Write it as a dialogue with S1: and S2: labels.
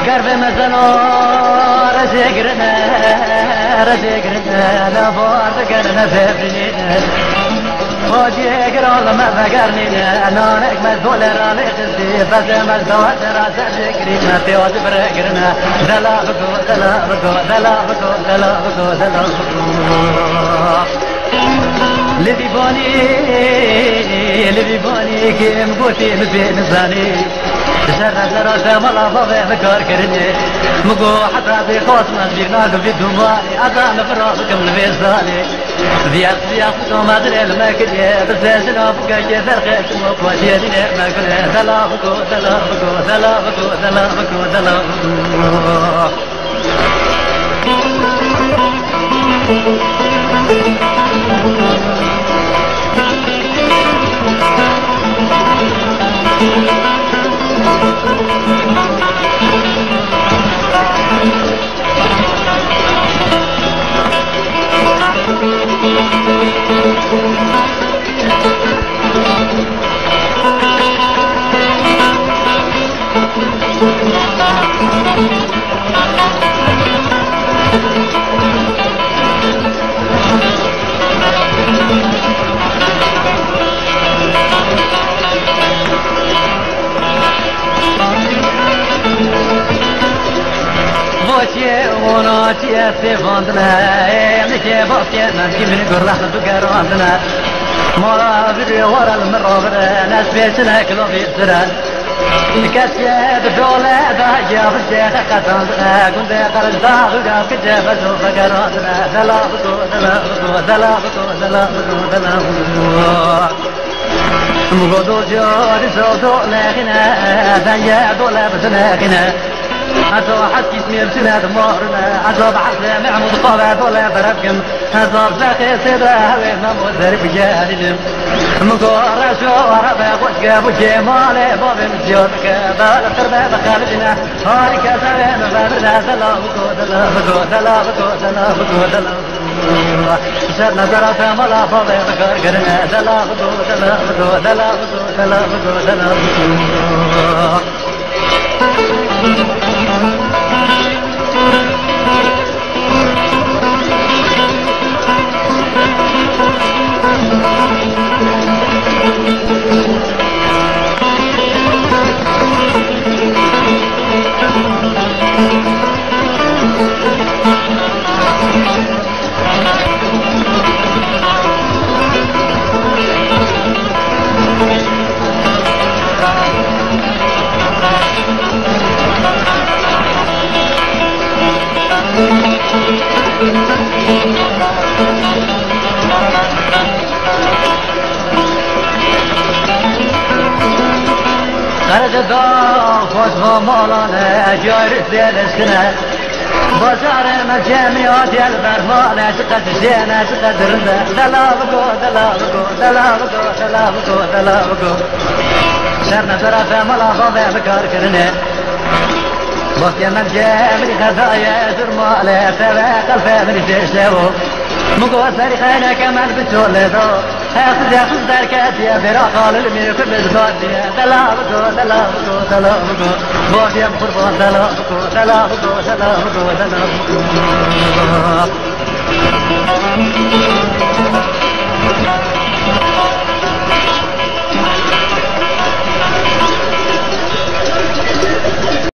S1: قرب مزنو رزقنا لا بارد قرنا فبرينا وجيك الله ما فقرنينا انا نكمل دولار لقلتي فزمل دوات راس ذكرينا في واد برقرنا دلابكو لذي باني كيم قوتي مبين زاني شرنا دراسة ملا فضي فكر كرني مقو حتى في خوصنا بيناك في دماني أذان فراسكم الفيزاني فياس ما أدري لما كدي بس جنابك كيف الخيط مقوتي دينك ما كدي دلابكو وناتي استفندنا مشي بوكينا كيمن قرح بقراندنا مرا بدي ورا المرابر ناس بيسنا كلو في السران كسيت دولة باجا بجيخ قطندنا كنت قرد باغا كجيخ زوف قراندنا دلابكو مقودو جوري سودو لغنا دنيا دولة بسناقنا أصاب حتى اسمي بسنة مورنا أصاب حتى معمود قابات ولا بربكم أصاب ساقي سيدة هوينا مزر بجارجم مقور شوار بقوش قابو جمالي بابي مجيوتك بالأكتر بخالجنا هاري كسرين بابرنا دلابكو شرنا دراسة ملا فضي بكار قرنا دلابكو خرج الدار خوش ومالانا جارس ديالسكنا بازار المجامعات يا البرمانة شقد زينة شقد رندة دلابكو شرنا دراسة ملا فضي بكار كرنة بوكي من جامري خزايا زرمالة سواق الفامري تشتاو مقوى سريخينا كمان بتولدو ياخذ دركات يا براقال الميك بالزودي دلابكو بوكي مقربان دلابكو